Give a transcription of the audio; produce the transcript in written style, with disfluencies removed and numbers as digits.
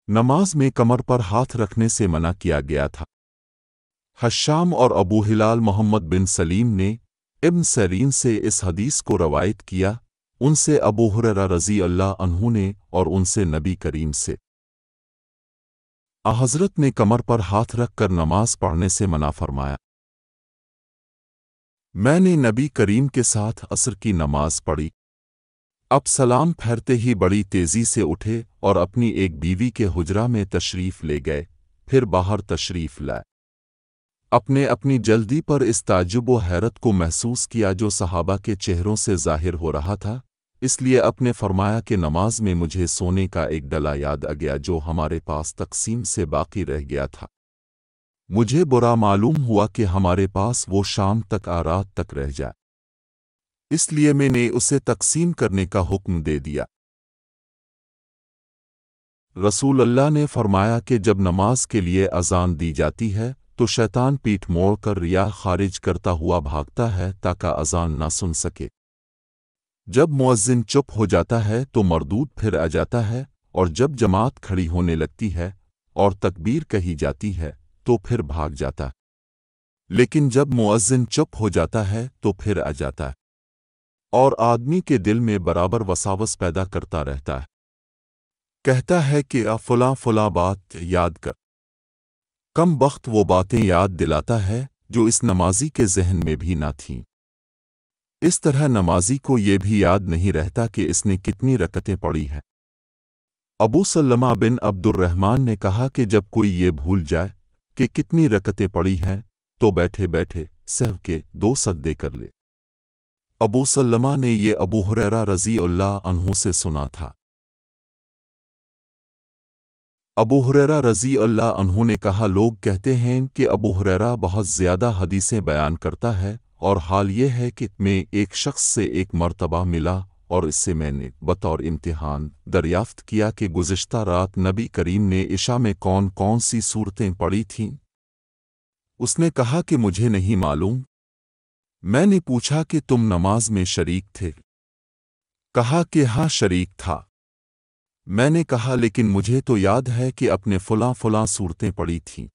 नमाज में कमर पर हाथ रखने से मना किया गया था। हश्शाम और अबू हिलाल मोहम्मद बिन सलीम ने इब्न सरीन से इस हदीस को रवायत किया, उनसे अबू हुरैरा रज़ी अल्लाह अन्हु ने और उनसे नबी करीम से हज़रत ने कमर पर हाथ रख कर नमाज पढ़ने से मना फरमाया। मैंने नबी करीम के साथ असर की नमाज पढ़ी। अब सलाम फेरते ही बड़ी तेज़ी से उठे और अपनी एक बीवी के हुजरा में तशरीफ़ ले गए, फिर बाहर तशरीफ़ लाए। अपने अपनी जल्दी पर इस ताज्जुब व हैरत को महसूस किया जो सहाबा के चेहरों से ज़ाहिर हो रहा था, इसलिए अपने फरमाया कि नमाज में मुझे सोने का एक डला याद आ गया जो हमारे पास तक़सीम से बाकी रह गया था। मुझे बुरा मालूम हुआ कि हमारे पास वो शाम तक रात तक रह जाए, इसलिए मैंने उसे तक़सीम करने का हुक्म दे दिया। रसूल अल्लाह ने फरमाया कि जब नमाज के लिए अज़ान दी जाती है तो शैतान पीठ मोड़कर रिया खारिज करता हुआ भागता है ताकि अज़ान ना सुन सके। जब मुअज्जिन चुप हो जाता है तो मरदूद फिर आ जाता है, और जब जमात खड़ी होने लगती है और तकबीर कही जाती है तो फिर भाग जाता। लेकिन जब मुअज्जिन चुप हो जाता है तो फिर आ जाता है, और आदमी के दिल में बराबर वसावस पैदा करता रहता है। कहता है कि फलां फलां बात याद कर। कम वक्त वो बातें याद दिलाता है जो इस नमाजी के जहन में भी ना थीं। इस तरह नमाजी को ये भी याद नहीं रहता कि इसने कितनी रकतें पढ़ी हैं। अबू सल्लमा बिन अब्दुर्रहमान ने कहा कि जब कोई ये भूल जाए कि कितनी रकतें पढ़ी हैं तो बैठे बैठे सहव के 2 सजदे कर ले। अबू सल्लमा ने ये अबू हुरैरा रज़ी अल्लाह अन्हु से सुना था। अबू हुरैरा रज़ी अल्लाह अन्हु ने कहा, लोग कहते हैं कि अबू हुरैरा बहुत ज़्यादा हदीसें बयान करता है, और हाल ये है कि मैं एक शख्स से एक मर्तबा मिला और इससे मैंने बतौर इम्तिहान दरियाफ्त किया कि गुज़िश्ता रात नबी करीम ने इशा में कौन कौन सी सूरतें पढ़ी थीं। उसने कहा कि मुझे नहीं मालूम। मैंने पूछा कि तुम नमाज में शरीक थे? कहा कि हाँ शरीक था। मैंने कहा लेकिन मुझे तो याद है कि अपने फलां फलां सूरतें पढ़ी थीं।